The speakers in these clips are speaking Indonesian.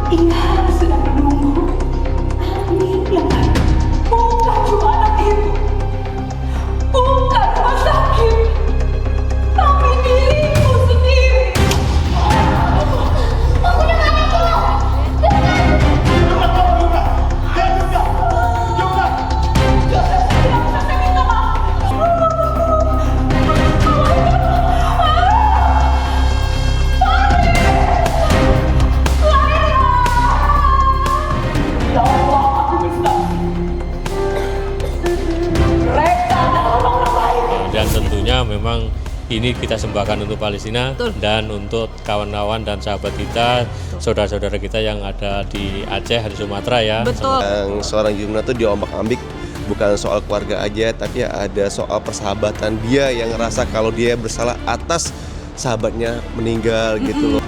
Ia sedang menunggu kami yang ada. Bukan cuma anak ibu, bukan rumah sakit, tapi diriku sendiri. Aku dengar itu. Ya Allah, aku minta. Mereka adalah orang-orang baik. Dan tentunya memang ini kita sembahkan untuk Palestina. Betul. Dan untuk kawan-kawan dan sahabat kita, saudara-saudara kita yang ada di Aceh, di Sumatera ya. Betul. Yang seorang Yumna tuh diombak-ambik bukan soal keluarga aja, tapi ada soal persahabatan. Dia yang ngerasa kalau dia bersalah atas sahabatnya meninggal gitu loh.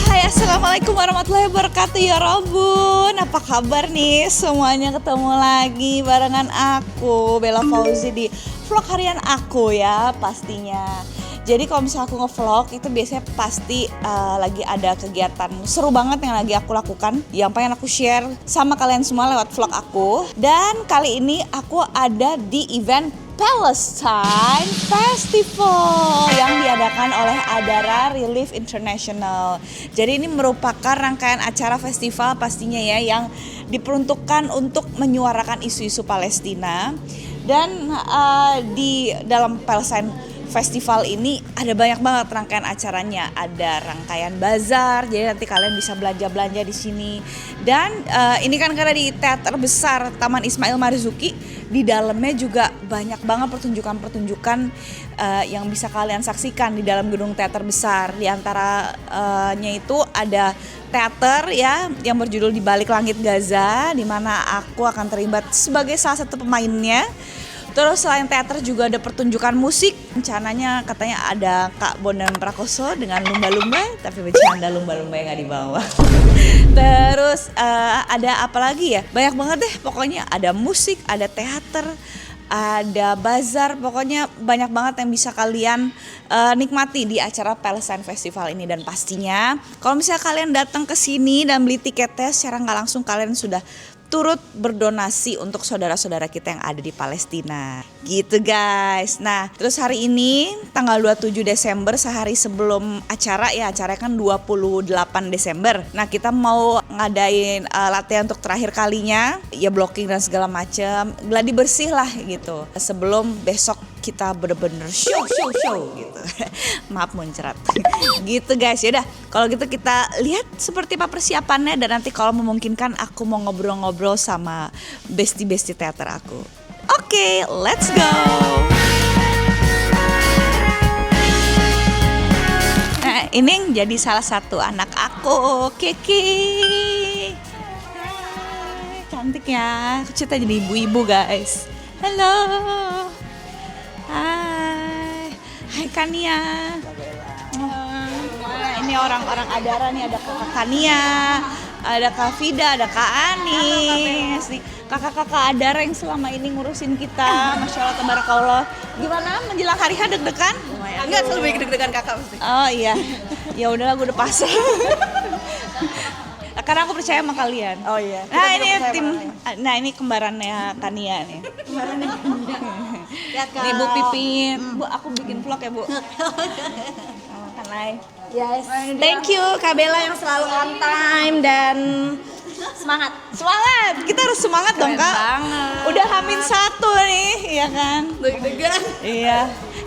Hai, assalamualaikum warahmatullahi wabarakatuh ya Robun. Apa kabar nih semuanya, ketemu lagi barengan aku Bella Fauzi di vlog harian aku ya pastinya. Jadi kalau misalnya aku nge-vlog itu biasanya pasti lagi ada kegiatan seru banget yang lagi aku lakukan, yang pengen aku share sama kalian semua lewat vlog aku. Dan kali ini aku ada di event Palestine Festival yang diadakan oleh Adara Relief International. Jadi ini merupakan rangkaian acara festival pastinya ya, yang diperuntukkan untuk menyuarakan isu-isu Palestina. Dan di dalam Palestine Festival ini ada banyak banget rangkaian acaranya. Ada rangkaian bazar, jadi nanti kalian bisa belanja-belanja di sini. Dan ini kan karena di teater besar Taman Ismail Marzuki, di dalamnya juga banyak banget pertunjukan-pertunjukan yang bisa kalian saksikan di dalam gedung teater besar. Di antaranya itu ada teater ya yang berjudul Di Balik Langit Gaza, di mana aku akan terlibat sebagai salah satu pemainnya. Terus selain teater juga ada pertunjukan musik. Rencananya katanya ada Kak Bondan Prakoso dengan lumba-lumba, tapi bercanda, lumba-lumba yang gak dibawa. Terus ada apa lagi ya? Banyak banget deh pokoknya, ada musik, ada teater, ada bazar, pokoknya banyak banget yang bisa kalian nikmati di acara Palestine Festival ini. Dan pastinya kalau misalnya kalian datang ke sini dan beli tiketnya secara nggak langsung, kalian sudah turut berdonasi untuk saudara-saudara kita yang ada di Palestina. Gitu guys. Nah, terus hari ini tanggal 27 Desember, sehari sebelum acara ya, acaranya kan 28 Desember. Nah, kita mau ngadain latihan untuk terakhir kalinya, ya blocking dan segala macam, gladi bersih lah gitu. Sebelum besok kita bener-bener show gitu. Maaf muncrat. Gitu guys. Yaudah, kalau gitu kita lihat seperti apa persiapannya, dan nanti kalau memungkinkan aku mau ngobrol-ngobrol sama bestie-bestie teater aku. Oke, let's go. Nah, ini yang jadi salah satu anak aku, Kiki. Hai, cantik ya. Aku cerita jadi ibu-ibu guys. Halo. Hai Kania. Ini orang-orang Adara nih, ada kakak Kania, ada Kak Fida, ada Kak Anis, nih kakak-kakak Adara yang selama ini ngurusin kita. Masya Allah, tabarakallah. Gimana menjelang hari H, deg-degan? Enggak, lebih deg-degan kakak pasti. Oh iya, ya udahlah, gue udah pasrah. Karena aku percaya sama kalian. Oh iya. Nah ini tim, nah ini kembarannya Kania nih. Kemarin ya kak. Nih Bu Pipin, Bu aku bikin vlog ya Bu. Kanai. Yes. Thank you Kak Bella yang selalu on time dan Semangat. semangat. Kita harus semangat dong Kak. Banget. Udah H-1 nih, iya kan? Deg-degan. Iya.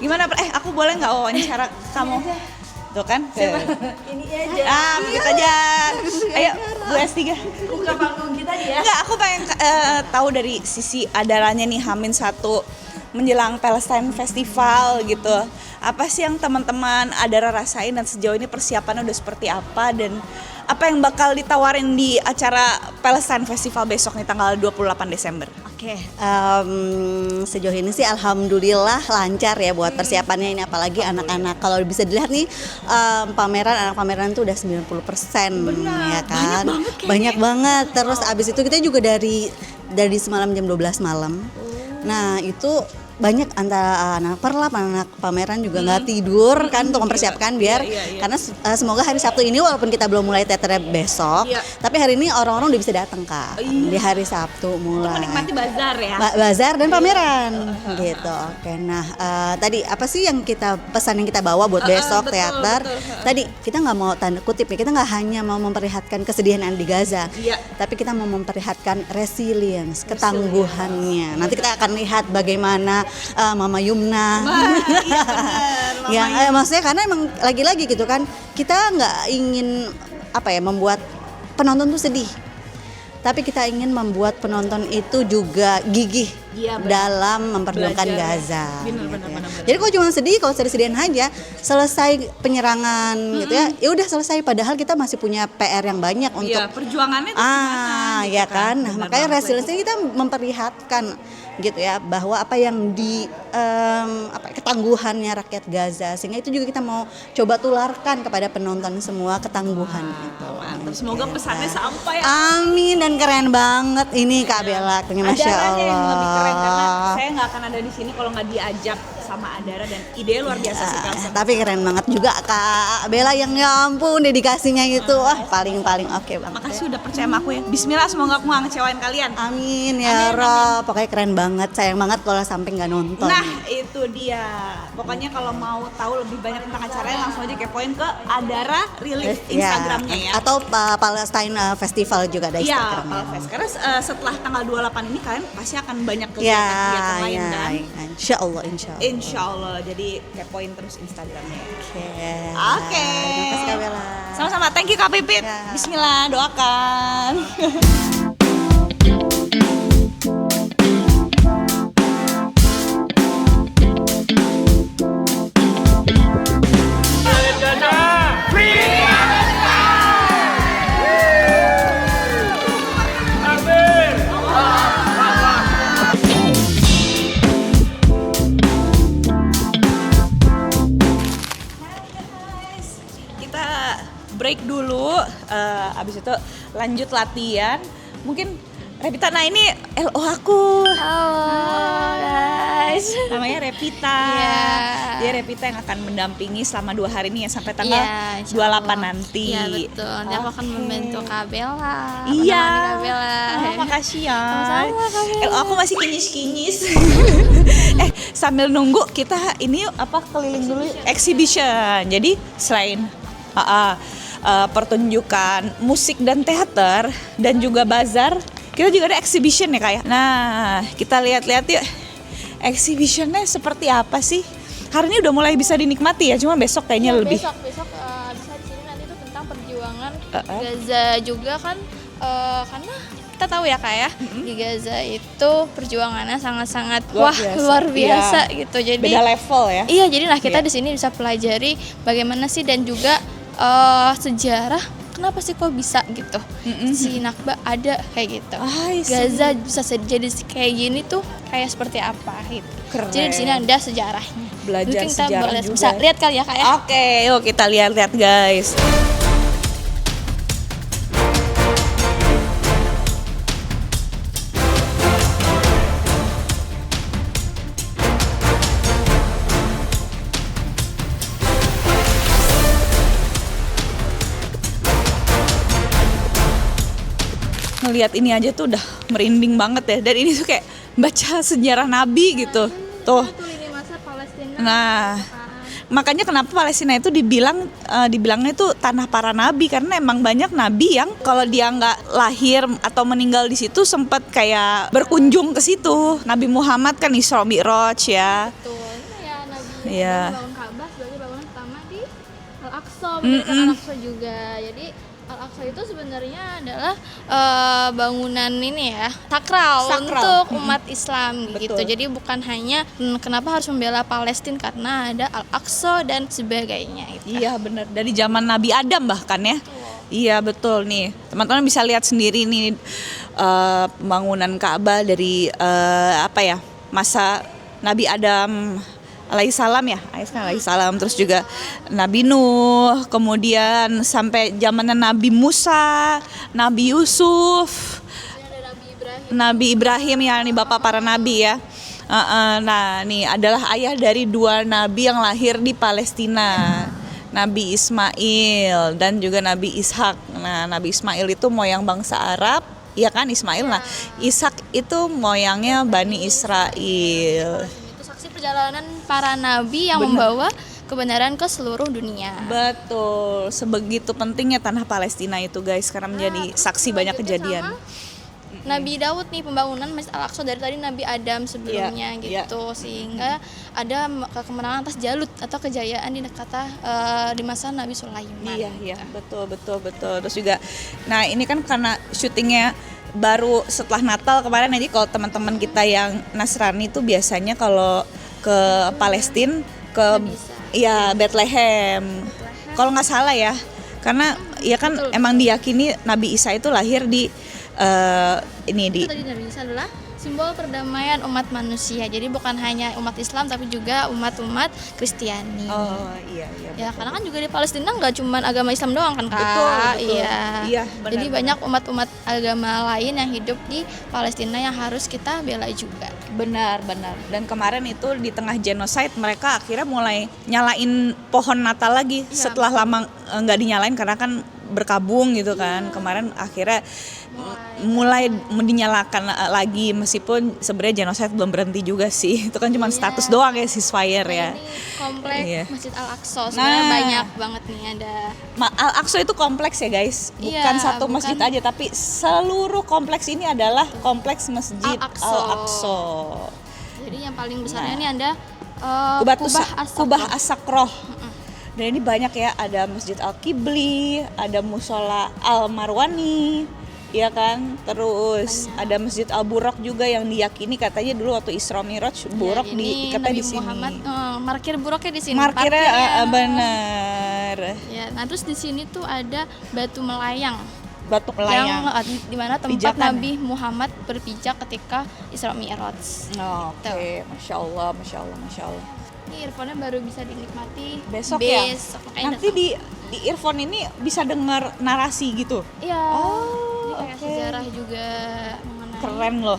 Gimana? aku boleh nggak wawancara kamu? Tuh kan? Ini aja. Kita aja. Ayo Bu S3. Buka panggung kita dia. Enggak, aku pengen tahu dari sisi Adaranya nih H-1 menjelang Palestine Festival gitu. Apa sih yang teman-teman Adara rasain dan sejauh ini persiapannya udah seperti apa, dan apa yang bakal ditawarin di acara Palestine Festival besok nih tanggal 28 Desember? Oke, sejauh ini sih alhamdulillah lancar ya buat persiapannya ini, apalagi anak-anak. Kalau bisa dilihat nih anak pameran tuh udah 90% ya kan. Banyak banget. Terus abis itu kita juga dari semalam jam 12 malam. Nah, itu banyak antara anak perlap, anak pameran juga nggak tidur kan untuk mempersiapkan biar karena semoga hari Sabtu ini walaupun kita belum mulai teaternya besok, tapi hari ini orang-orang udah bisa datang Kak di hari Sabtu mulai Menikmati bazar ya. bazar dan pameran gitu. Oke, nah tadi apa sih yang pesan yang kita bawa buat besok teater? Tadi kita nggak mau tanda kutip ya, kita nggak hanya mau memperlihatkan kesedihan yang di Gaza, tapi kita mau memperlihatkan resilience, ketangguhannya. Nanti kita akan lihat bagaimana Mama Yumna, maksudnya karena emang lagi-lagi gitu kan, kita nggak ingin membuat penonton tuh sedih, tapi kita ingin membuat penonton itu juga gigih dalam memperjuangkan Gaza. Jadi kalau cuma sedih, kalau sedih-sedihan aja, selesai penyerangan gitu ya udah selesai. Padahal kita masih punya PR yang banyak untuk perjuangannya. Gimana, ya kan. Nah, makanya resilience kita memperlihatkan gitu ya bahwa apa yang ketangguhannya rakyat Gaza, sehingga itu juga kita mau coba tularkan kepada penonton semua ketangguhan itu. Semoga pesannya sampai. Amin, dan keren banget ini Kak Bella, Masya Allah. Yang lebih keren karena saya nggak akan ada di sini kalau nggak diajak sama Adara, dan ide luar biasa sih Kak. Tapi keren banget juga Kak Bella, yang ya ampun dedikasinya itu paling oke banget. Makasih udah percaya sama aku ya. Bismillah, semoga aku nggak ngecewain kalian. Amin ya Rob. Pokoknya keren banget, sayang banget kalau sampai nggak nonton. Nah itu dia. Pokoknya kalau mau tahu lebih banyak tentang acaranya langsung aja kepoin ke Adara rilis Instagramnya ya. Atau Palestine Festival juga ada Instagramnya. Iya, karena setelah tanggal 28 ini kalian pasti akan banyak kegiatan lain kan. Insya Allah. Insya Allah, jadi kepoin terus Instagramnya. Oke. Terima kasih Kak Bella. Sama-sama, thank you Kak Pipit. Bismillah, doakan. Break dulu, abis itu lanjut latihan. Mungkin Revita, nah ini LO aku. Halo guys. Namanya Revita. Dia Revita yang akan mendampingi selama 2 hari ini ya, sampai tanggal 28 nanti. Iya betul, nanti aku akan membantu Kak Bella. Iya. Kak Bella. Makasih ya. Sama-sama Kak Bella. LO aku masih kinyis-kinyis. Sambil nunggu kita ini keliling dulu exhibition. Jadi selain pertunjukan musik dan teater dan juga bazar, kita juga ada exhibition ya Kak. Nah, kita lihat-lihat yuk exhibitionnya seperti apa sih. Hari ini udah mulai bisa dinikmati ya, cuma besok kayaknya lebih. Besok bisa di sini nanti itu tentang perjuangan Gaza juga kan, karena kita tahu ya Kak ya, di Gaza itu perjuangannya sangat-sangat luar biasa gitu. Jadi beda level ya. Iya, jadi kita di sini bisa pelajari bagaimana sih, dan juga sejarah kenapa sih kok bisa gitu, si Nakba ada kayak gitu, Gaza bisa jadi kayak gini tuh kayak seperti apa gitu. Keren. Jadi di sini ada sejarahnya. Belajar kita sejarah juga. Bisa lihat kali ya Kak ya. Oke, yuk kita lihat-lihat guys. Ngelihat ini aja tuh udah merinding banget ya, dan ini tuh kayak baca sejarah Nabi gitu. Tuh. Lini masa Palestina. Nah, makanya kenapa Palestina itu dibilangnya itu tanah para nabi, karena emang banyak nabi yang kalau dia nggak lahir atau meninggal di situ sempat kayak berkunjung ke situ. Nabi Muhammad kan Isra Mi'raj ya. Betul. Ya Nabi Iya. bangun Ka'bah sebagai bangunan pertama di Al-Aqsa, Al-Aqsa juga. Jadi Al-Aqsa itu sebenarnya adalah bangunan ini ya sakral untuk umat Islam gitu. Jadi bukan hanya kenapa harus membela Palestina, karena ada Al-Aqsa dan sebagainya gitu. Iya benar, dari zaman Nabi Adam bahkan ya. Iya betul nih, teman-teman bisa lihat sendiri nih pembangunan Ka'bah dari masa Nabi Adam alaihissalam ya, alaihissalam, terus juga Nabi Nuh, kemudian sampai zamannya Nabi Musa, Nabi Yusuf, Nabi Ibrahim ya, nih bapak para nabi ya. Nah, nih adalah ayah dari 2 nabi yang lahir di Palestina. Nabi Ismail dan juga Nabi Ishak. Nah, Nabi Ismail itu moyang bangsa Arab, ya kan Ismail. Nah, Ishak itu moyangnya Bani Israel. Itu saksi perjalanan para nabi yang membawa kebenaran ke seluruh dunia. Betul, sebegitu pentingnya tanah Palestina itu guys, karena menjadi saksi banyak kejadian. Nabi Daud nih pembangunan Masjid Al-Aqsa dari tadi Nabi Adam sebelumnya gitu, sehingga ada kemenangan atas Jalut atau kejayaan di masa Nabi Sulaiman. Iya, betul. Terus juga, nah ini kan karena syutingnya baru setelah Natal kemarin, jadi kalau teman-teman kita yang Nasrani itu biasanya kalau ke Palestina Bethlehem. Kalau nggak salah ya, karena ya kan emang diyakini Nabi Isa itu lahir di Tadi Nabi Isa adalah simbol perdamaian umat manusia. Jadi bukan hanya umat Islam tapi juga umat-umat Kristiani. Oh iya. Ya karena kan juga di Palestina nggak cuma agama Islam doang kan Kak. Betul. Iya. Benar, jadi banyak umat-umat agama lain yang hidup di Palestina yang harus kita bela juga. Benar. Dan kemarin itu di tengah genocide mereka akhirnya mulai nyalain pohon Natal lagi setelah lama nggak dinyalain karena kan berkabung gitu kan. Kemarin akhirnya mulai dinyalakan lagi, meskipun sebenarnya genocide belum berhenti juga sih. Itu kan cuma status doang ya, ceasefire ya. Ini komplek Masjid Al-Aqsa sebenarnya banyak banget nih ada. Al-Aqsa itu kompleks ya guys, bukan satu masjid aja, tapi seluruh kompleks ini adalah kompleks Masjid Al-Aqsa. Jadi yang paling besarnya ini ada Kubah As-Sakroh. Dan ini banyak ya, ada Masjid Al-Qibli, ada Musola Al-Marwani, ya kan? Terus ada Masjid Al-Buraq juga yang diyakini katanya dulu waktu Isra Mi'raj Buraq diikatnya di sini. Muhammad markir Buraqnya di sini. Markirnya benar. Ya, nah terus di sini tuh ada batu melayang. Yang di mana tempat pijakan. Nabi Muhammad berpijak ketika Isra Mi'raj. Oke. Masya Allah. Ini earphone-nya baru bisa dinikmati Besok ya? Nanti di earphone ini bisa dengar narasi gitu? Iya. Oh, kayak sejarah juga mengenai. Keren loh.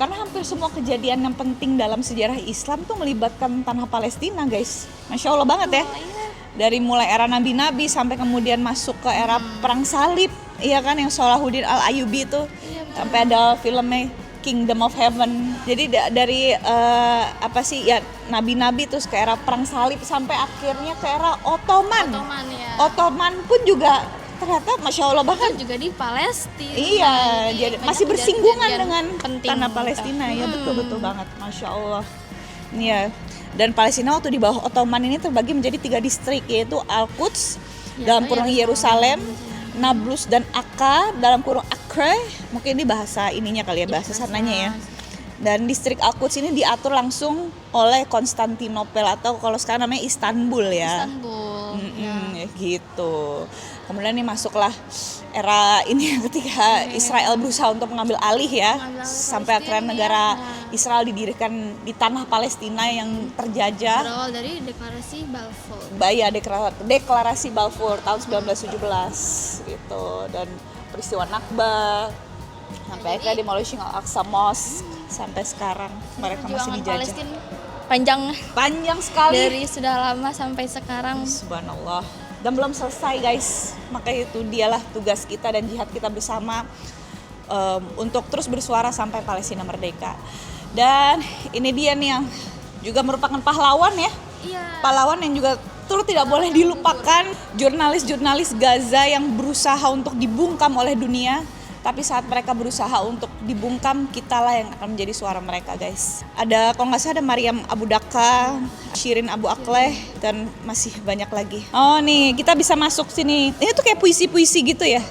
Karena hampir semua kejadian yang penting dalam sejarah Islam tuh melibatkan tanah Palestina guys. Masya Allah banget ya. Dari mulai era nabi-nabi sampai kemudian masuk ke era perang salib, iya kan, yang Salahuddin Al-Ayyubi itu. Sampai ada filmnya Kingdom of Heaven. Jadi dari nabi-nabi terus ke era perang salib sampai akhirnya ke era Ottoman. Ottoman pun juga ternyata Masya Allah banget juga di Palestina. Iya, jadi masih bersinggungan dengan penting tanah Palestina ya, betul banget, Masya Allah. Iya. Dan Palestina waktu di bawah Ottoman ini terbagi menjadi 3 distrik, yaitu Al-Quds dalam kurung Yerusalem, Nablus dan Akka dalam kurung Acre, mungkin ini bahasa ininya kali ya, bahasa sananya ya. Dan distrik Al-Quds ini diatur langsung oleh Konstantinopel atau kalau sekarang namanya Istanbul ya. Gitu. Kemudian nih masuklah era ini ketika Israel berusaha untuk mengambil alih ya, sampai akhirnya negara Israel didirikan di tanah Palestina yang terjajah. Berawal dari deklarasi Balfour. Deklarasi Balfour tahun 1917 gitu, dan peristiwa Nakba sampai akhirnya demolishing Al-Aqsa Mosque sampai sekarang mereka masih dijajah. Palestina panjang sekali dari sudah lama sampai sekarang. Subhanallah. Dan belum selesai guys, makanya itu dialah tugas kita dan jihad kita bersama untuk terus bersuara sampai Palestina merdeka. Dan ini dia nih yang juga merupakan pahlawan ya, pahlawan yang juga turut tidak boleh dilupakan, jurnalis-jurnalis Gaza yang berusaha untuk dibungkam oleh dunia. Tapi saat mereka berusaha untuk dibungkam, kitalah yang akan menjadi suara mereka guys. Ada, kalau nggak salah ada Maryam Abu Daqqa, Shirin Abu Akleh, dan masih banyak lagi. Oh nih, kita bisa masuk sini. Ini tuh kayak puisi-puisi gitu ya?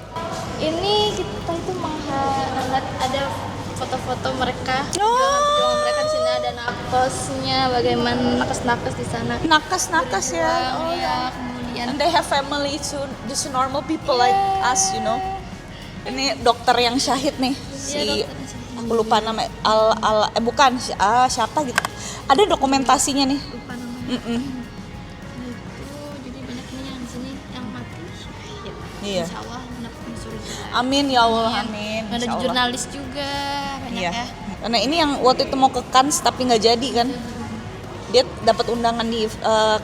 Ini kita itu melihat ada foto-foto mereka. Oh. Mereka di sini ada nakesnya, bagaimana nakes-nakes di sana. Nakes ya. Oh ya. Kemudian kalian. And they have family too, just normal people like us, you know. Ini dokter yang syahid nih, si aku lupa nama bukan siapa gitu. Ada dokumentasinya nih. Lupa namanya. Jadi banyak nih yang di sini yang mati. Iya. Insya Allah mendapat surga. Amin ya Allah, amin. Ada Insya Allah. jurnalis juga banyak Iya. ya. Karena ini yang waktu itu mau ke Cannes tapi nggak jadi kan. Dia dapat undangan di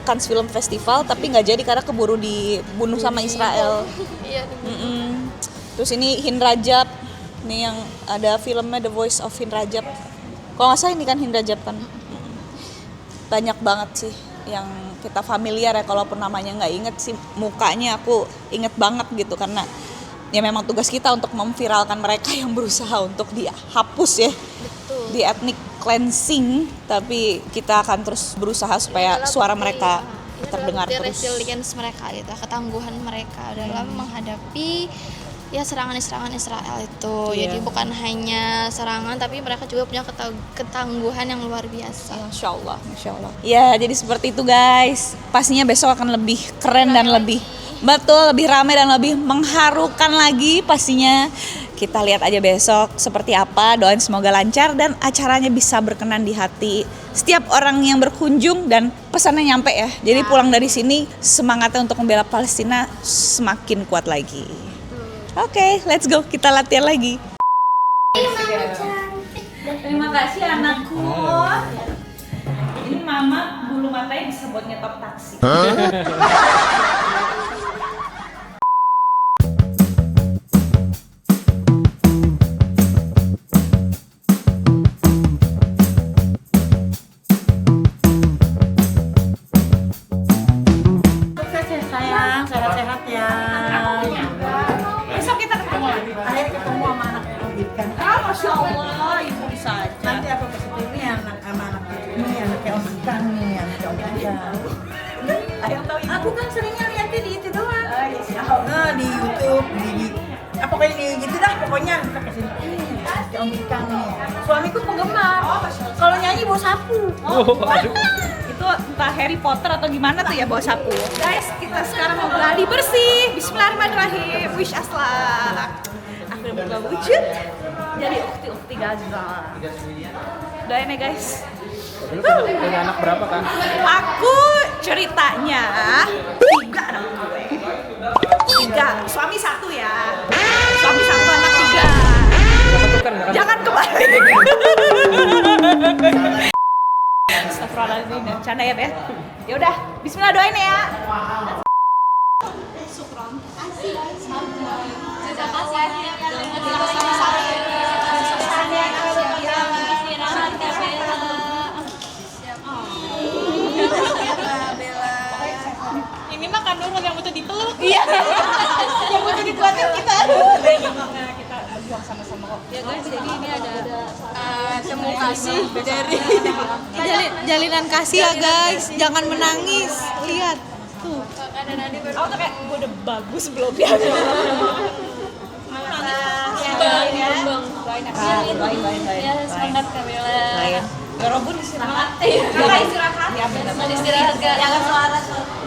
Cannes Film Festival tapi nggak jadi karena keburu dibunuh sama Israel. Iya. Terus ini Hind Rajab, nih yang ada filmnya The Voice of Hind Rajab. Kalau nggak salah ini kan Hind Rajab kan. Banyak banget sih yang kita familiar ya, kalaupun namanya nggak inget sih mukanya aku inget banget gitu karena ya memang tugas kita untuk memviralkan mereka yang berusaha untuk dihapus ya. Betul. Di ethnic cleansing, tapi kita akan terus berusaha supaya suara mereka terdengar terus. Resilience mereka gitu, ketangguhan mereka dalam menghadapi ya serangan-serangan Israel itu. Iya. Jadi bukan hanya serangan tapi mereka juga punya ketangguhan yang luar biasa. Masya Allah, Masya Allah. Ya, jadi seperti itu guys. Pastinya besok akan lebih keren dan lebih lebih ramai dan lebih mengharukan lagi pastinya. Kita lihat aja besok seperti apa. Doain semoga lancar dan acaranya bisa berkenan di hati setiap orang yang berkunjung dan pesannya nyampe ya. Jadi pulang dari sini semangatnya untuk membela Palestina semakin kuat lagi. Oke, let's go. Kita latihan lagi. Terima kasih anakku. Ini mama bulu matanya bisa buat nyetop taksi. Sukses ya sayang, sehat-sehat ya. Besok kita ketemu lagi. Akhirnya ketemu sama anak pendidikan. Masya Allah, ibu saja. Nanti aku kasih tahu ini anak sama anak ini anaknya Om Ikan nih, anaknya Om Ikan. Ayo tahu ibu. Aku kan seringnya lihatnya di itu doang. Nah di YouTube, di apa kayak di gitu dah pokoknya kita kasih anaknya Om Ikan nih. Suamiku penggemar. Kalau nyanyi bawa sapu. Itu entah Harry Potter atau gimana tuh ya bawa sapu. Guys, kita sekarang mau gladi bersih. Bismillahirrahmanirrahim. Wish aslak. Akhirnya buka wujud. Jadi ukti-ukti Gaza. Doain ya guys. Punya anak berapa kan? Aku ceritanya 3 anak gue. 3, suami 1 ya. Suami 1, anak 3. Jangan kembali. Astagfirullahaladzim, canda ya Beth. Ya udah, Bismillah doain ya. Ini makan Nurul yang butuh dipeluk. Iya. Yang butuh dikuatin kita. Kita berjuang sama-sama kok. Ya guys, jadi ini ada temu kasih dari Jalinan kasih ya guys, jangan menangis. Lihat tuh. Aku tuh kayak gue udah bagus belum ya? Doain ya. Doain. ya semangat Kamila. Ya Robun istirahat. Kakak istirahat. Ya benar. Istirahat gak? Jangan suara.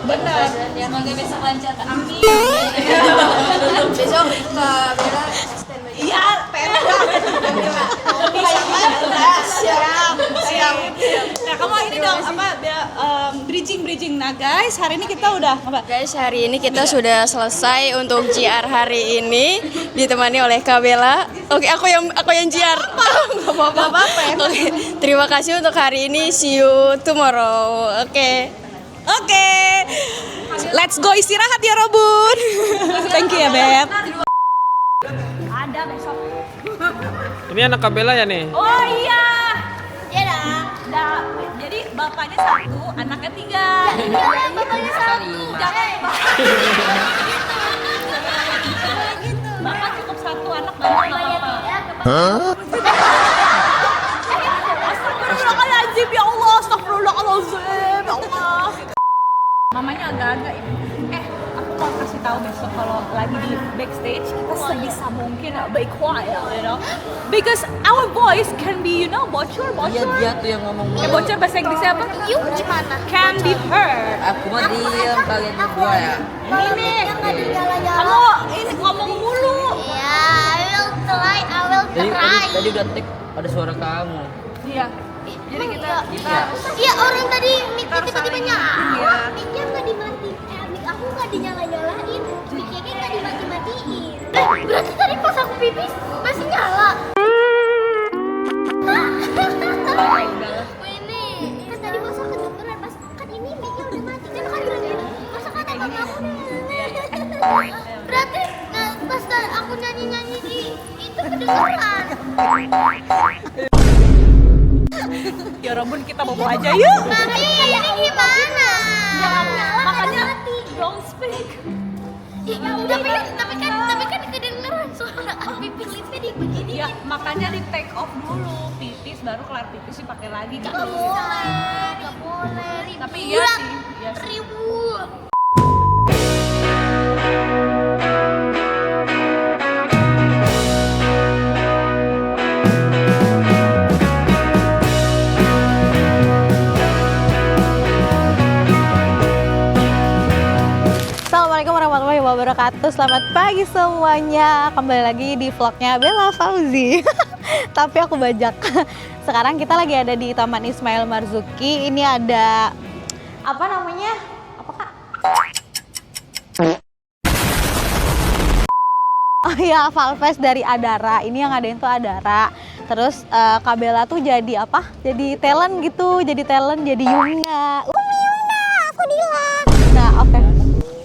Benar. Semoga besok lancar. Amin. Besok Kamila. Iya, PR. Siap. Nah, kamu ini dong apa bridging. Nah, guys, hari ini kita udah apa? Guys, hari ini kita sudah selesai untuk JR hari ini ditemani oleh Kabela. Oke, aku yang JR. Enggak apa-apa. Oke, terima kasih untuk hari ini. See you tomorrow. Oke. Let's go istirahat ya, Robun. Thank you ya, Beb. Ada besok. Ini anak Kabela ya nih? Oh iya. Iya dah. Jadi bapaknya 1, anaknya 3. Bapaknya 1. Jangan. Bapak cukup 1 anak banyak bapak. Astagfirullahaladzim ya Allah. Astagfirullahaladzim ya Allah. Mamanya agak-agak ini. mau kasih tahu besok kalau lagi di backstage kita sebisa mungkin be quiet, you know, because our voice can be, you know, bocor. Dia tuh yang ngomong Bocor bahasa Inggrisnya apa? You gimana? Can be heard. aku mah diem, kalian berdua ya. Ini kamu ini ngomong mulu. Ya, I will try. Tadi udah take ada suara kamu. Iya. Jadi kita Iya, orang tadi mic-nya tiba-tiba Iya. nyala. Mic-nya nggak dimatiin. Mic aku nggak dinyala-nyalain. Mic-nya nggak dimati-matiin. Berarti tadi pas aku pipis masih nyala. Ini kan tadi masa kedengeran pas kan ini mic-nya udah mati kan bilang gitu. Masa kata bang aku berarti pas aku nyanyi-nyanyi di itu kedengeran. ya Robun kita bobo aja yuk. Makanya ini gimana? Makanya don't speak. Tapi kan kedengeran suara pipis-pipis di begini. Ya makanya di take off dulu pipis baru kelar pipis dipakai lagi kan. Gak boleh. Tapi iya sih. Ribut. Assalamualaikum warahmatullahi wabarakatuh. Selamat pagi semuanya. Kembali lagi di vlognya Bella Fauzi. Tapi aku bajak. Sekarang kita lagi ada di Taman Ismail Marzuki. Ini ada apa namanya? Apa Kak? Oh iya, Valfest dari Adara. Ini yang ngadain tuh Adara. Terus Kak Bella tuh jadi apa? Jadi talent gitu. Jadi talent, jadi Yuna. Umi Yuna, aku Dila. Nah, oke.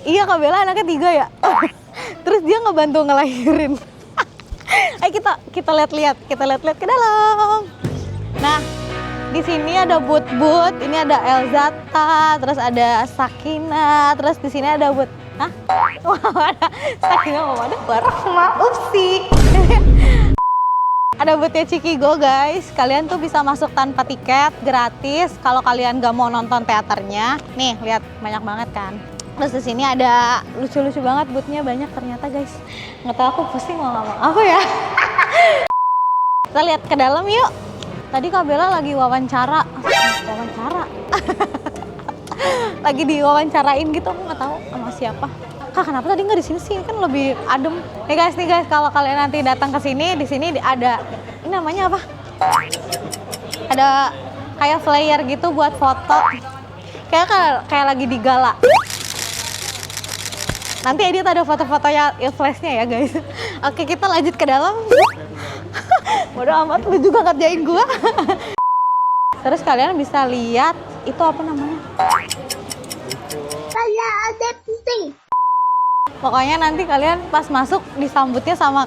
Iya, Kak Bella anaknya 3 ya. Terus dia ngebantu ngelahirin. Ayo kita lihat-lihat ke dalam. Nah, di sini ada But-But, ini ada Elzata, terus ada Sakina, terus di sini ada But. Hah? Wah, ada Sakina mau ada Warahmah. Upsi. Ada Butnya Cikigo guys. Kalian tuh bisa masuk tanpa tiket, gratis. Kalau kalian gak mau nonton teaternya, nih lihat banyak banget kan. Terus di sini ada lucu-lucu banget butnya banyak ternyata guys. Nggak tahu aku pasti mau ngomong apa ya. Kita lihat ke dalam yuk. Tadi Kak Bella lagi wawancara. Lagi diwawancarain gitu, aku nggak tahu sama siapa. Kak kenapa tadi nggak di sini sih? Kan lebih adem. Nih guys, kalau kalian nanti datang ke sini, di sini ada ini namanya apa? Ada kayak flyer gitu buat foto. Kayak lagi di gala. Nanti edit ada foto-fotonya flashnya ya guys. Oke, kita lanjut ke dalam. Bodoh amat, lu juga ngerjain gua. Terus kalian bisa lihat itu apa namanya? Saya ada penting. Pokoknya nanti kalian pas masuk disambutnya sama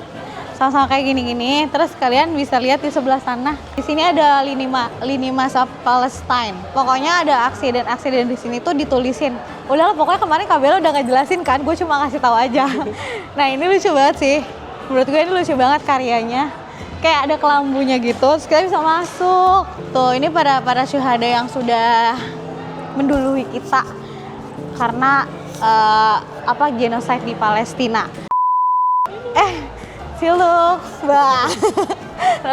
kayak gini-gini. Terus kalian bisa lihat di sebelah sana. Di sini ada lini masa Palestine. Pokoknya ada aksiden di sini tuh ditulisin. Udahlah pokoknya kemarin Kak Bella udah ngejelasin kan, gue cuma ngasih tahu aja. Nah ini lucu banget sih. Menurut gue ini lucu banget karyanya. Kayak ada kelambunya gitu, terus kita bisa masuk. Tuh ini para syuhada yang sudah mendului kita karena genocide di Palestina. Siluk, bah.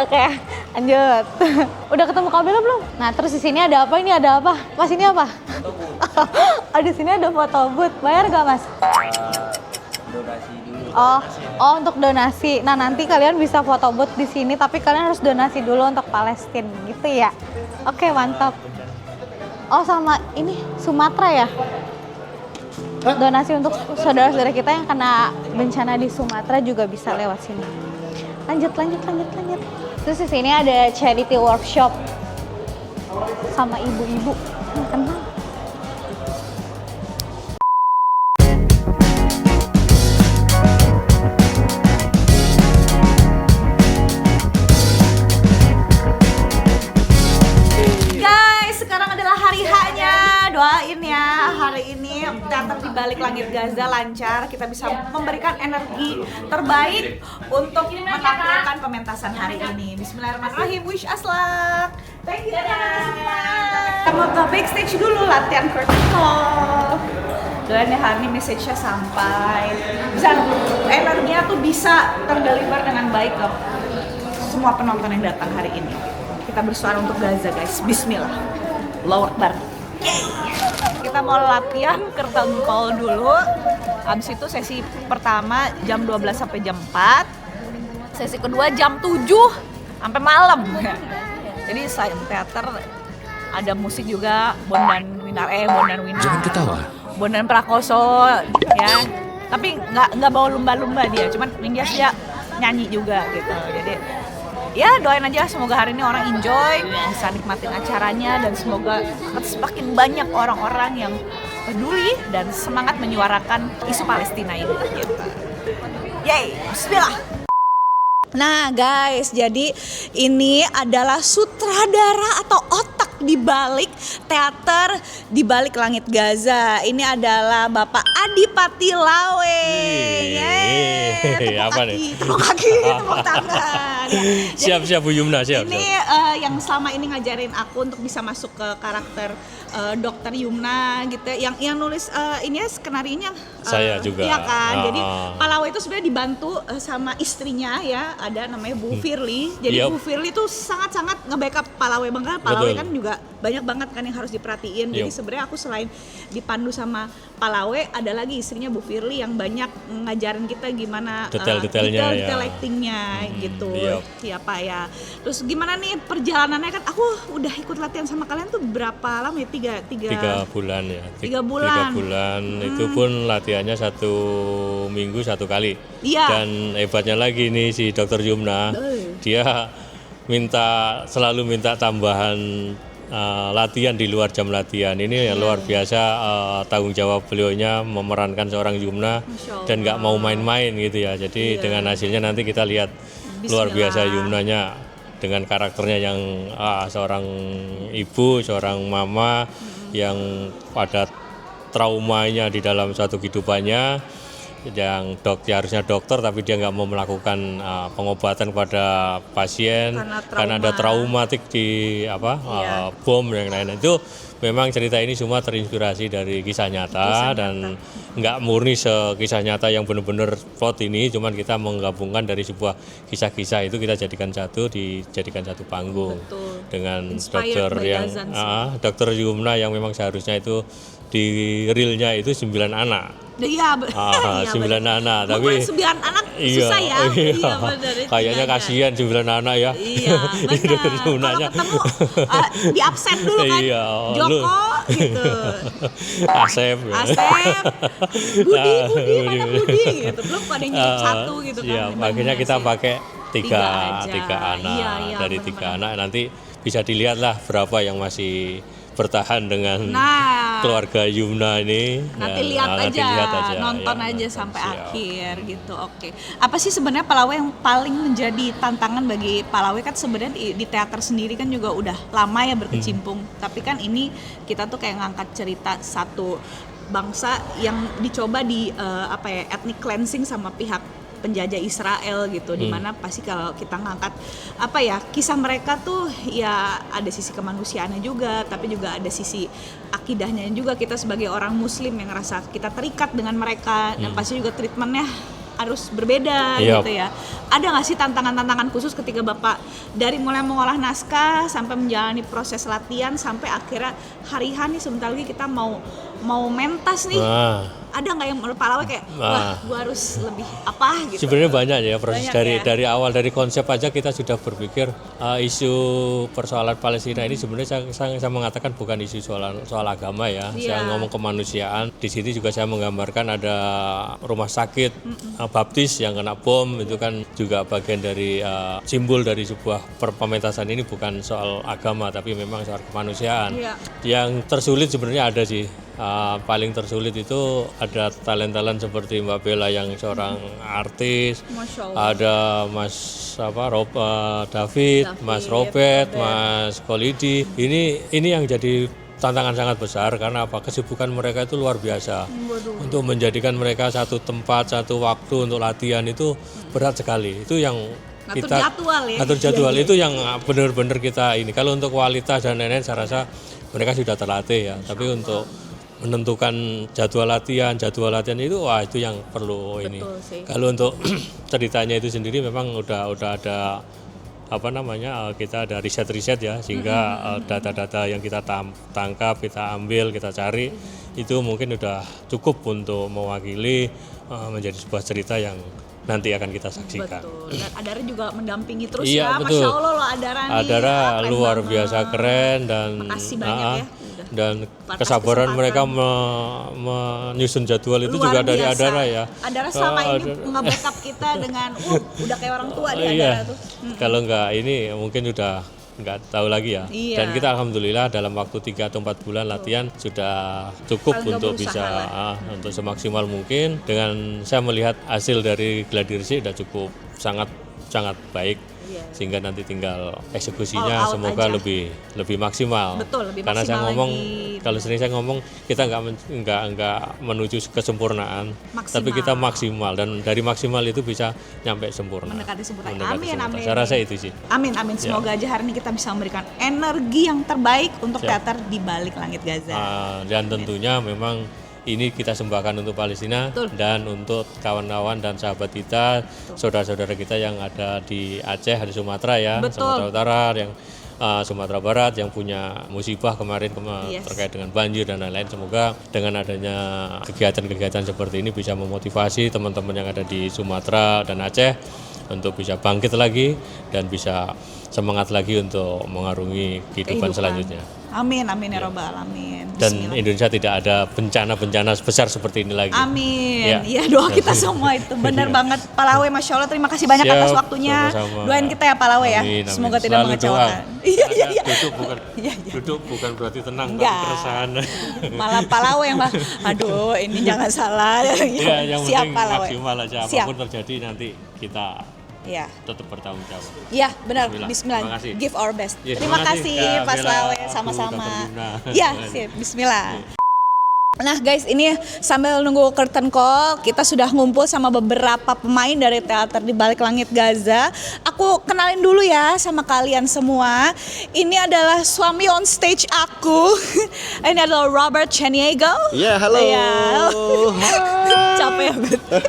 Oke, lanjut. Udah ketemu Kak Bella belum? Nah, terus di sini ada apa? Ini ada apa? Mas ini apa? Oh, di sini ada foto booth. Bayar gak, Mas? Donasi dulu. Oh, untuk donasi. Nah, nanti kalian bisa foto booth di sini, tapi kalian harus donasi dulu untuk Palestina, gitu ya. Oke, mantap. Oh, sama ini Sumatera ya? Donasi untuk saudara-saudara kita yang kena bencana di Sumatera juga bisa lewat sini. Lanjut. Terus di sini ada charity workshop sama ibu-ibu. Kenal. Guys, sekarang adalah hari H-nya. Doain ya hari ini teater di Balik Langit Gaza lancar, kita bisa memberikan energi terbaik untuk menampilkan pementasan hari ini. Bismillahirrahmanirrahim, wish us luck. Thank you guys. Kita mau ke backstage dulu latihan curtain call. mudah-mudahan ya hari ini message-nya sampai, bisa energinya tuh bisa terdeliver dengan baik ke semua penonton yang datang hari ini. Kita bersuara untuk Gaza guys, bismillah, Allahu Akbar. Kita mau latihan curtain call dulu, habis itu sesi pertama jam 12 sampai jam 4, sesi kedua jam 7 sampai malam. Jadi selain teater ada musik juga, Bondan Winar. Jangan ketawa. Bondan Prakoso ya. Tapi nggak bawa lumba-lumba dia, cuman dia nyanyi juga gitu. Jadi ya doain aja semoga hari ini orang enjoy, bisa nikmatin acaranya, dan semoga semakin banyak orang-orang yang peduli dan semangat menyuarakan isu Palestina ini gitu. Yeay, bismillah. Nah guys, jadi ini adalah sutradara atau otak di balik teater di balik langit Gaza. Ini adalah Bapak Adipati Lawe. Apa nih? Tepuk kaki, tepuk tangan. Siap Bu Yumna, siap. Ini yang selama ini ngajarin aku untuk bisa masuk ke karakter Dokter Yumna gitu. Yang nulis ini skenarionya saya juga. Iya kan. Jadi Pak Lawe itu sebenarnya dibantu sama istrinya ya, ada namanya Bu Firly. Jadi Bu Firly tuh sangat-sangat nge-backup Pak Lawe banget. Pak Lawe kan juga banyak banget kan yang harus diperhatiin. Jadi sebenarnya aku selain dipandu sama Pak Lawe, ada lagi istrinya Bu Firly yang banyak ngajarin kita gimana detail-detailnya detail actingnya gitu. Iya Pak ya. Terus gimana nih perjalanannya, kan aku udah ikut latihan sama kalian tuh berapa lama ya? 3 bulan ya. 3 bulan. 3 bulan itu pun latihannya 1 minggu 1 kali. Iya. Dan hebatnya lagi nih si Dokter Yumna, dia selalu minta tambahan latihan di luar jam latihan. Ini yang luar biasa tanggung jawab beliaunya memerankan seorang Yumna dan nggak mau main-main gitu ya. Jadi dengan hasilnya nanti kita lihat luar biasa Yumnanya dengan karakternya yang seorang ibu, seorang mama yang ada traumanya di dalam suatu kehidupannya, yang harusnya dokter tapi dia nggak mau melakukan pengobatan kepada pasien karena ada traumatik di bom yang lain. Itu memang cerita ini semua terinspirasi dari kisah nyata dan nggak murni kisah nyata yang benar-benar plot ini, cuman kita menggabungkan dari sebuah kisah-kisah itu kita dijadikan satu panggung. Betul. Dengan Inspired dokter Yumna yang memang seharusnya itu di realnya itu 9 anak. Iya, 9 anak, tapi 9 anak susah ya. Iya benar. Kayaknya kasihan 9 anak ya. Iya, benar. Kalau ketemu di absen dulu kan. Joko gitu. Asep. Budi mana Budi gitu. Belum pada nyuruh 1 gitu kan. Iya, makanya kita pakai 3 anak. Iya, dari 3 anak nanti bisa dilihat lah berapa yang masih bertahan dengan keluarga Yumna ini. Nanti lihat aja, nonton aja sampai akhir gitu. Oke. Apa sih sebenarnya Pak Lawe yang paling menjadi tantangan bagi Pak Lawe? Kan sebenarnya di teater sendiri kan juga udah lama ya berkecimpung. Tapi kan ini kita tuh kayak ngangkat cerita satu bangsa yang dicoba di ethnic cleansing sama pihak penjajah Israel gitu, dimana pasti kalau kita ngangkat kisah mereka tuh ya ada sisi kemanusiaannya juga, tapi juga ada sisi akidahnya juga. Kita sebagai orang Muslim yang ngerasa kita terikat dengan mereka, dan pasti juga treatmentnya harus berbeda gitu ya. Ada nggak sih tantangan-tantangan khusus ketika Bapak dari mulai mengolah naskah sampai menjalani proses latihan sampai akhirnya hari nih sebentar lagi kita mau mentas nih? Ada nggak yang menurut Pak Lawe kayak wah gua harus lebih apa gitu? Sebenarnya banyak ya proses dari awal, dari konsep aja kita sudah berpikir isu persoalan Palestina ini sebenarnya saya mengatakan bukan isu soal agama ya. Saya ngomong kemanusiaan. Di sini juga saya menggambarkan ada rumah sakit baptis yang kena bom, itu kan juga bagian dari simbol dari sebuah pementasan ini, bukan soal agama tapi memang soal kemanusiaan. Yang tersulit sebenarnya ada sih. Paling tersulit itu ada talent-talent seperti Mbak Bella yang seorang artis, ada Mas David, Mas Robert, Mas Kolidi. Ini yang jadi tantangan sangat besar karena kesibukan mereka itu luar biasa. Untuk menjadikan mereka satu tempat, satu waktu untuk latihan itu berat sekali. Itu yang atur jadwal itu yang benar-benar kita ini. Kalau untuk kualitas dan lain-lain saya rasa mereka sudah terlatih ya. Tapi untuk menentukan jadwal latihan itu wah itu yang perlu ini. sih. Kalau untuk ceritanya itu sendiri memang udah ada kita ada riset ya sehingga data-data yang kita tangkap, kita ambil, kita cari itu mungkin udah cukup untuk mewakili menjadi sebuah cerita yang nanti akan kita saksikan. Betul. Dan Adara juga mendampingi terus Iya, ya. betul. Masya Allah loh Adara nih. Adara Keren luar banget. biasa keren dan Makasih banyak ya. dan Atas kesabaran kesempatan. mereka menyusun jadwal itu Luar juga dari biasa. Adara ya. Adara selama ini Adara- nge-backup kita dengan udah kayak orang tua nih Iya. Adara tuh. Kalau nggak ini mungkin udah nggak tahu lagi ya. Iya. Dan kita alhamdulillah dalam waktu 3 atau 4 bulan latihan sudah cukup Paling nggak untuk berusaha bisa untuk semaksimal mungkin. Dengan saya melihat hasil dari gladiresik sudah cukup sangat baik. Iya. Sehingga nanti tinggal eksekusinya All out semoga aja. lebih maksimal. Betul, lebih Karena saya maksimal ngomong lagi. kalau sering saya ngomong kita nggak menuju kesempurnaan, tapi kita maksimal dan dari maksimal itu bisa nyampe sempurna. Mendekati sempurna. Mendekati Amin, sempurna. amin. Saya rasa itu sih. Amin. Semoga aja hari ini kita bisa memberikan energi yang terbaik untuk Siap. teater di balik langit Gaza. Dan tentunya memang ini kita sembahkan untuk Palestina. Betul. Dan untuk kawan-kawan dan sahabat kita, saudara-saudara kita yang ada di Aceh, di Sumatera ya, Betul. Sumatera Utara, yang Sumatera Barat yang punya musibah kemarin Yes. terkait dengan banjir dan lain-lain. Semoga dengan adanya kegiatan-kegiatan seperti ini bisa memotivasi teman-teman yang ada di Sumatera dan Aceh untuk bisa bangkit lagi dan bisa semangat lagi untuk mengarungi kehidupan selanjutnya. Amin ya robbal alamin. Dan Bismillah. Indonesia tidak ada bencana-bencana besar seperti ini lagi. Amin. Ya. Iya doa kita semua itu benar Iya. banget. Pak Lawe, Masya Allah terima kasih banyak Siap, atas waktunya. sama-sama. Doain kita ya Pak Lawe ya. Amin, amin. Semoga tidak Selalu mengecewakan. doa. Iya. Duduk bukan berarti tenang, Enggak. tapi keresahan. Malah Pak Lawe yang aduh ini jangan salah. Iya, yang Siap penting Pak Lawe. maksimal aja. Siap. Apapun terjadi nanti kita Iya. tetap bertanggung jawab. Iya benar. Bismillah. Bismillah. Terima kasih. Give our best. Yes, Terima terima kasih kasih, Kak Pak Bella. Lawe Aku sama-sama. Dr. Yumna. Iya, sip. Bismillah. Nah guys, ini sambil nunggu curtain call, kita sudah ngumpul sama beberapa pemain dari teater di balik langit Gaza. Aku kenalin dulu ya sama kalian semua. Ini adalah suami on stage aku. Ini adalah Robert Cheniego. Ya, halo. Ya. Capek banget.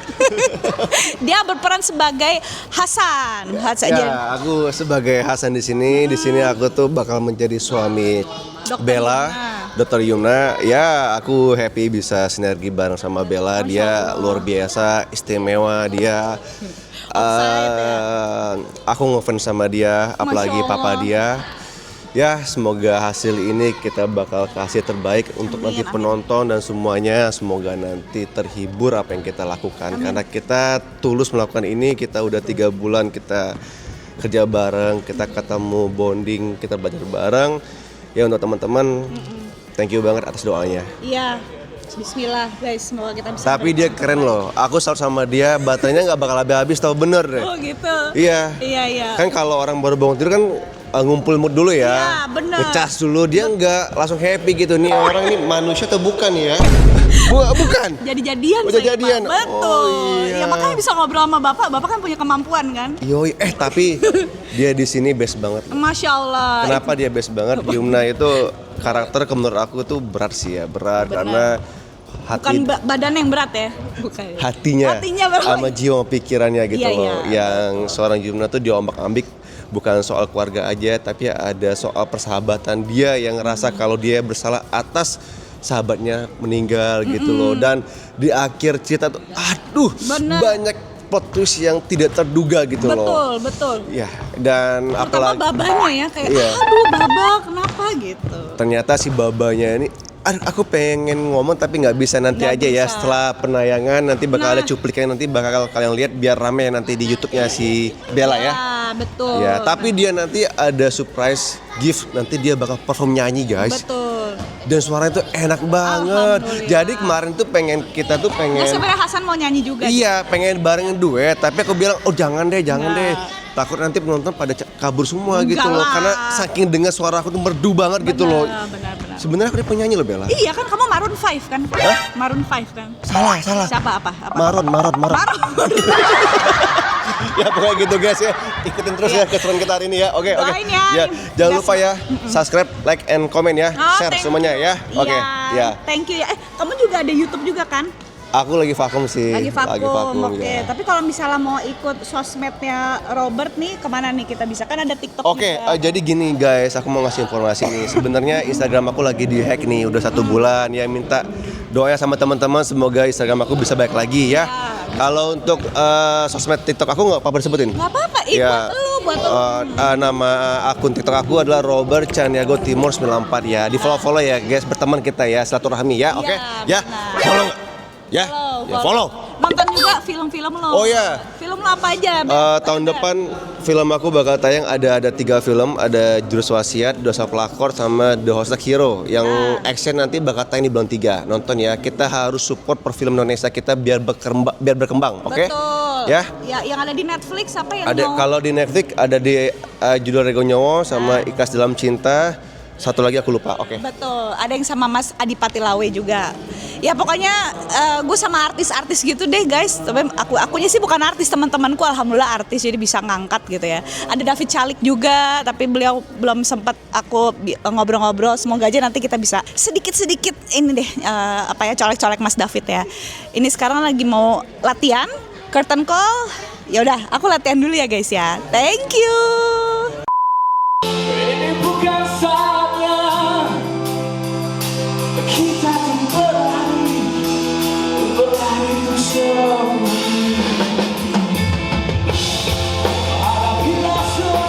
Dia berperan sebagai Hasan. Ya, aku sebagai Hasan di sini. Di sini aku tuh bakal menjadi suami Dr. Bella, Yumna. Dr. Yumna. Ya, aku happy bisa sinergi bareng sama Bella. Dia luar biasa, istimewa. Dia aku ngefans sama dia, apalagi Masya Allah. papa dia. Ya, semoga hasil ini kita bakal kasih terbaik untuk nanti penonton dan semuanya. Semoga nanti terhibur apa yang kita lakukan. Karena kita tulus melakukan ini, kita udah 3 bulan kita kerja bareng, kita ketemu bonding, kita belajar bareng. Ya untuk teman-teman, thank you banget atas doanya. Iya. Bismillah guys, semoga kita bisa. Tapi dia keren loh, aku salut sama dia, baterainya nggak bakal habis-habis, tau bener deh. Oh gitu. Iya. Iya. Kan kalau orang baru bangun tidur kan ngumpul mood dulu ya, Iya, bener. ngecas dulu, dia nggak langsung happy gitu. Nih orang ini manusia atau bukan ya? Bukan. Jadi-jadian Oh, saya, jadian. Pak. Betul. Oh, iya. Ya makanya bisa ngobrol sama Bapak. Bapak kan punya kemampuan kan? Yoi, tapi dia di sini best banget. Masya Allah. Kenapa dia best banget? Yumna itu karakter menurut aku tuh berat sih ya, berat karena Bukan hati badan yang berat ya? Bukan. hatinya berat. sama jiwa pikirannya gitu Iya, loh. iya. Yang seorang Yumna tuh diombak-ambik bukan soal keluarga aja, tapi ada soal persahabatan. Dia yang ngerasa kalau dia bersalah atas sahabatnya meninggal gitu loh. Dan di akhir cerita tuh aduh Bener. banyak plot twist yang tidak terduga gitu loh. Betul. Ya, dan Terutama apalagi babanya ya kayak Iya. aduh Baba kenapa gitu. ternyata si babanya ini aku pengen ngomong tapi nggak bisa nanti Nggak aja ya bisa. setelah penayangan nanti bakal ada cuplikan, nanti bakal kalian lihat biar rame nanti di YouTube-nya si Bella ya. Betul. Ya, tapi dia nanti ada surprise gift, nanti dia bakal perform nyanyi guys. Betul. Dan suaranya tuh enak banget. Alhamdulillah. Jadi kemarin tuh kita tuh Nah, pengen sebenarnya Hasan mau nyanyi juga. iya, pengen barengin duet, tapi aku bilang oh jangan deh. Takut nanti penonton pada kabur semua Enggak gitu loh. lah. Karena saking dengar suara aku tuh merdu banget gitu loh. Benar. Sebenarnya aku dia penyanyi loh Bella. Iya kan kamu Maroon 5 kan? Hah? Maroon 5 kan? Salah. Siapa apa? Maron. Ya pokoknya gitu guys ya. Ikutin terus ya keseruan kita hari ini ya. Oke. Doain ya. Ya, jangan lupa ya subscribe, like and comment ya. Oh, Share thank semuanya ya. Oke. Ya. Thank you ya. Kamu juga ada YouTube juga kan? Aku lagi vakum sih. Lagi vakum. Oke. Ya. Tapi kalau misalnya mau ikut sosmednya Robert nih, kemana nih kita bisa? Kan ada TikTok Oke, juga. jadi gini guys, aku mau ngasih informasi nih. Sebenarnya Instagram aku lagi dihack nih, udah 1 bulan ya. Minta doanya sama teman-teman, semoga Instagram aku bisa baik lagi ya. Kalau untuk sosmed TikTok aku nggak apa-apa disebutin. Nggak apa-apa, buat lu. Nama akun TikTok aku adalah Robert Caniago Timur 94 ya. Di follow ya guys, berteman kita ya, silaturahmi ya. Oke, ya. Follow. Ya, follow. Nonton juga film-film lo. Oh ya. Film lo apa aja? Tahun depan film aku bakal tayang ada 3 film, ada Jurus Wasiat, Dosa Pelakor, sama The Hostek Hero. Yang action nanti bakal tayang di bulan 3. Nonton ya. Kita harus support perfilm Indonesia kita biar berkembang, oke? Betul. Ya. Ya, yang ada di Netflix apa yang Ada mau? kalau di Netflix ada di Judul Rego Nyowo sama Ikhlas Dalam Cinta. Satu lagi aku lupa, oke. Betul, ada yang sama Mas Adipati Lawe juga. Ya pokoknya gue sama artis-artis gitu deh guys. Tapi akunya sih bukan artis, teman-temanku alhamdulillah artis jadi bisa ngangkat gitu ya. Ada David Chalik juga, tapi beliau belum sempat aku ngobrol-ngobrol. Semoga aja nanti kita bisa sedikit-sedikit ini deh colek-colek Mas David ya. Ini sekarang lagi mau latihan, curtain call. Ya udah, aku latihan dulu ya guys ya. Thank you. Ini bukan saatnya kita berlari untuk semua. Hadapilah semua.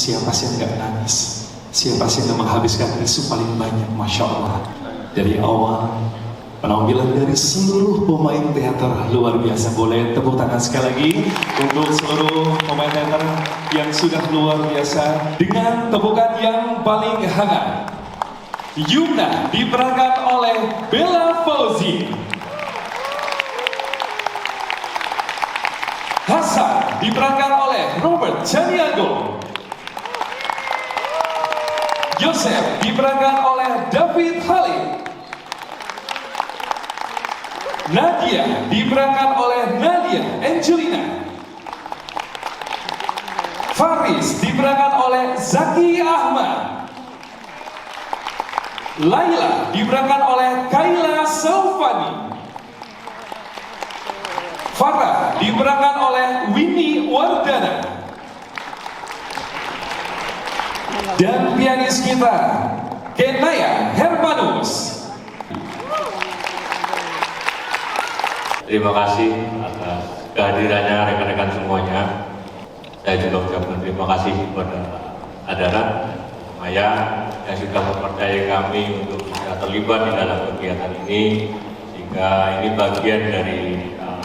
siapa sih yang nggak nangis? Siapa sih yang menghabiskan resu paling banyak? Masya Allah. Dari awal, penampilan dari seluruh pemain teater luar biasa. Boleh tepuk tangan sekali lagi untuk seluruh pemain teater yang sudah luar biasa. Dengan tepukan yang paling hangat. Yumna diperankan oleh Bella Fauzi. Hasan diperankan oleh Robert Chaniago. Joseph diperankan oleh David Halim. Nadia diperankan oleh Nadia Angelina. Faris diperankan oleh Zaki Ahmad. Laila diperankan oleh Kaila Saufani. Farah diperankan oleh Winnie Wardana. Dan pianis kita, Kenaya Hermanus. Terima kasih atas kehadirannya rekan-rekan semuanya. Saya juga ucapkan terima kasih kepada Adara, Maya yang sudah mempercayai kami untuk bisa terlibat di dalam kegiatan ini, sehingga ini bagian dari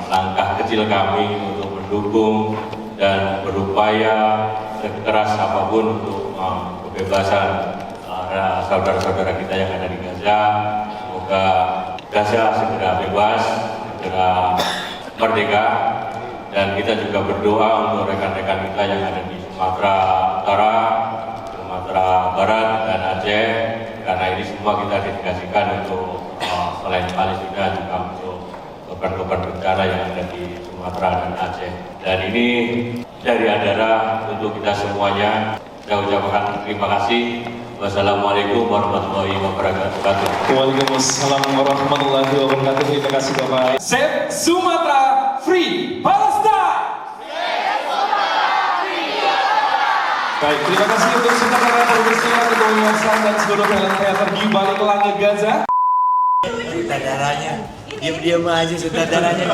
langkah kecil kami untuk mendukung dan berupaya sekeras apapun untuk kebebasan saudara-saudara kita yang ada di Gaza. Semoga Gaza segera bebas, segera merdeka, dan kita juga berdoa untuk rekan-rekan kita yang ada di Sumatera Utara, Sumatera Barat, dan Aceh, karena ini semua kita dedikasikan untuk selain Palestina juga untuk korban-korban bencana yang ada di Sumatera dan Aceh. Dan ini dari Adara untuk kita semuanya. Saya ucapkan terima kasih. Wassalamualaikum warahmatullahi wabarakatuh. Waalaikumsalam warahmatullahi wabarakatuh. Terima kasih Bapak. Save Sumatera Free Palestine. Baik, terima kasih untuk sutradara produksinya, Ketua Yayasan dan seluruh talent teater di balik langit Gaza. Sutradaranya diam-diam aja sutradaranya.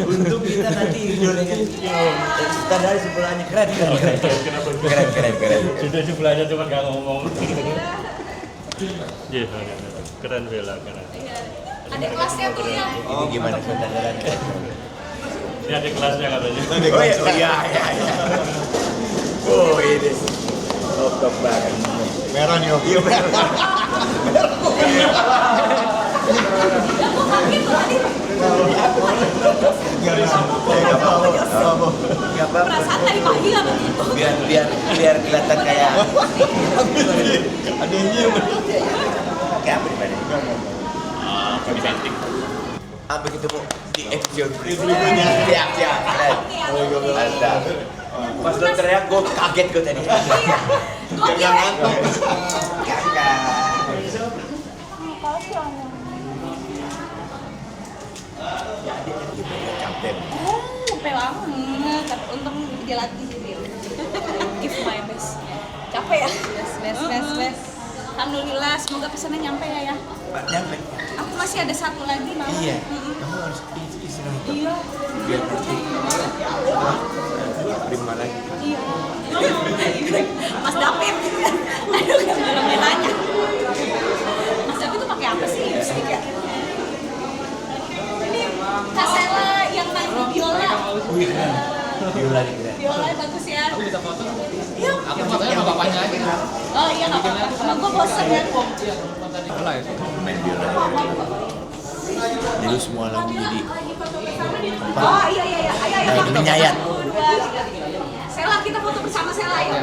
Untuk kita nanti idolanya sutradara sebelahnya keren. Sudah sebelahnya cuma nggak ngomong. Keren Bella, keren. Ada kelasnya tuh ya. Ini gimana sutradaranya? Ini ada kelasnya katanya. Oh iya. Oh ini. Top banget. Merah nih, Iya merah. Perasaan tadi pagi nggak begitu. Biar kelihatan kayak ada yang nyium. Kayak apa nih? Kami cantik. Begitu Bu di episode berikutnya. Siap. Mantap. Pas lo teriak gue kaget gue tadi. Dia ngantuk. Capek banget, untung dia latih gitu. Give my best. Capek ya? Best. Alhamdulillah, semoga pesannya nyampe ya. Nyampe. Aku masih ada satu lagi mau. Iya. Kamu harus istirahat. Iya. Biar nanti terima lagi. Iya. Mas David. Aduh, belum ditanya. Mas David tuh pakai apa sih lipstick ya? Ini Kak Sela yang main biola. Biola nih kita. Biola bagus ya. Aku bisa foto. Iya. Aku fotonya sama bapaknya aja. Oh iya nggak apa-apa. Sama gue bosan ya. Biola ya? Main biola. Jadi semua lagu jadi Oh iya. jadi menyayat. Sela, kita foto bersama Sela ya.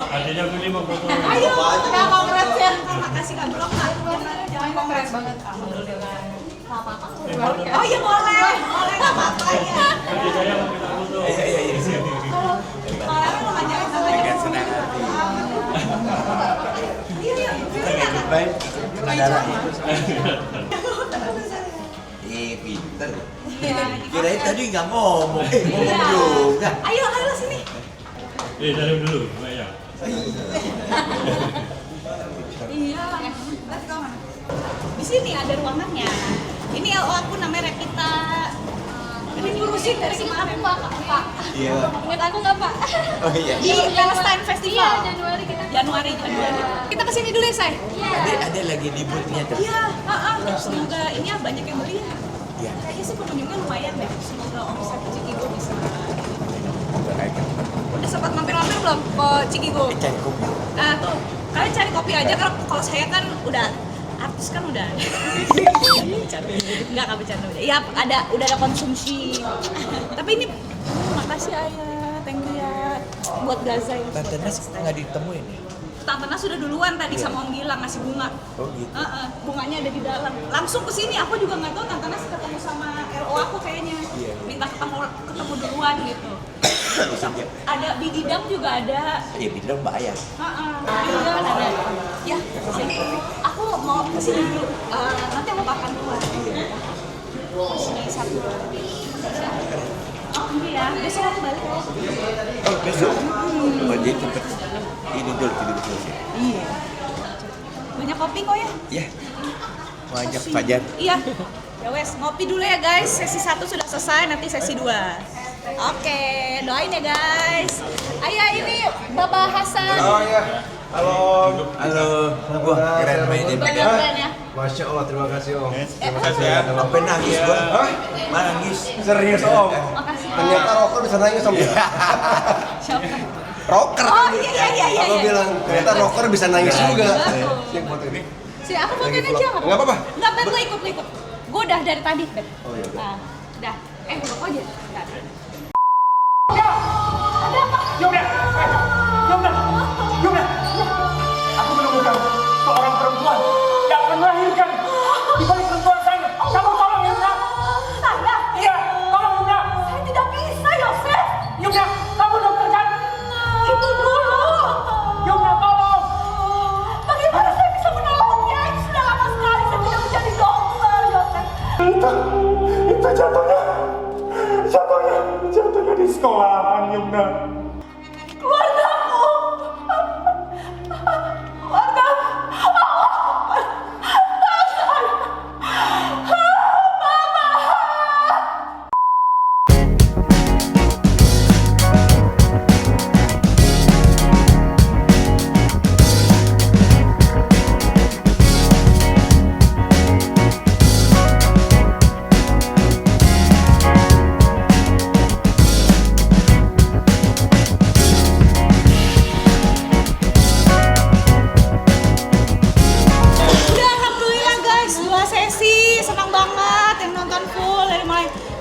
Adanya Billy mau foto. Ayo, udah kongres ya. Makasih Kak Blok. Jangan kongres banget. Alhamdulillah. Nggak apa-apa. Oh iya boleh nggak apa-apa ya. Jadi saya mau kita foto. Iya. Kalau mau ngajarin sama Dengan senang hati. Iya. Kita nggak ikut main, ikut sutradara itu. Pinter. Kirain tadi nggak ngomong juga. Ayo sini. Salim dulu, Maya. Iya. Let's go. Di sini ada ruangannya. Ini LO aku namanya Revita. Ini ngurusin dari kemarin. Pak. Iya. Ingat aku nggak Pak? Oh iya. Di Palestine Festival. Iya, Januari kita. Januari. Kita kesini dulu ya, Say? Ada lagi di boothnya tuh. Iya, semoga ini banyak yang beli. Iya. Kayaknya sih pengunjungnya lumayan deh. Semoga omset Cikigo bisa. Udah sempat mampir-mampir belum ke Cikigo? Cari kopi. Nah tuh, kalian cari kopi aja karena kalau saya kan udah artis kan udah. Enggak bercanda udah. Ya udah ada konsumsi. Tapi ini makasih Ayah, thank you ya buat Gaza ya. Tante Nas nggak ditemuin ya? Tante Nas sudah duluan tadi sama Om Gilang ngasih bunga. Oh gitu. Bunganya ada di dalam. Langsung ke sini aku juga nggak tahu Tante Nas ketemu sama RO aku kayaknya. Iya. Minta ketemu duluan gitu. Ada Bididang juga ada. Iya, bidang bayar. Bididang ada. Ya, aku mau kesini dulu. Nanti aku makan dulu. Sini satu lagi. Oh iya, besok aku balik. Oh besok? Oh jadi cepet ini dulu tidur selesai. Iya. Banyak kopi kok ya? Iya. Banyak Fajar. Iya. Ya wes, ngopi dulu ya guys. Sesi 1 sudah selesai, nanti sesi 2. Oke, doain ya guys. Ayah ini Bapak Hasan. Oh iya. Halo. Wah keren mainnya. Keren ya. Masya Allah, terima kasih Om. Terima kasih ya. Sampai nangis gua. Hah? Nangis. Serius Om? Makasih. Ternyata rocker bisa nangis Om. Siapa? Rocker. Oh iya. Aku bilang ternyata rocker bisa nangis juga. Yang foto ini. Si aku fotoin aja nggak Nggak apa-apa. Nggak, Ben, lo ikut. Gue udah dari tadi, Ben. Oh iya. Nah, udah. Rokok aja. Bentar. Yumna, aku menemukan seorang perempuan yang melahirkan di balik perempuan saya. Kamu tolong Yumna. Saya? Iya, tolong Yumna. Saya tidak bisa, Yosef. Yumna, kamu dokter kan? Itu dulu. Yumna, tolong. Bagaimana saya bisa menolongnya? Ini sudah lama sekali saya tidak menjadi dokter, Yosef. Itu jatuhnya di sekolahan Yumna. Keluargaku.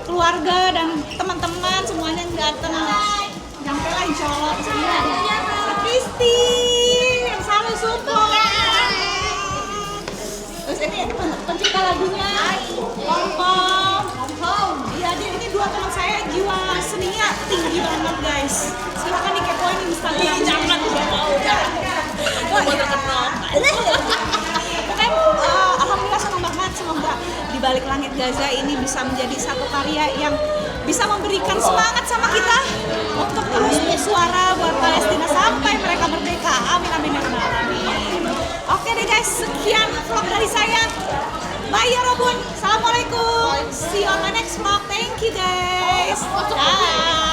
Keluarga dan teman-teman semuanya yang datang. Sampai lah insya Allah kesini. Kristi yang selalu support. Terus ini pencipta lagunya Pom. Iya dia ini 2 teman saya jiwa seninya tinggi banget guys. Silakan dikepoin Instagram. Jangan alhamdulillah senang banget, semoga di balik langit Gaza ini bisa menjadi satu karya yang bisa memberikan semangat sama kita untuk terus bersuara buat Palestina sampai mereka merdeka. Amin amin amin amin. Oke deh guys, sekian vlog dari saya. Bye ya Robun. Assalamualaikum. See you on my next vlog. Thank you guys. Bye.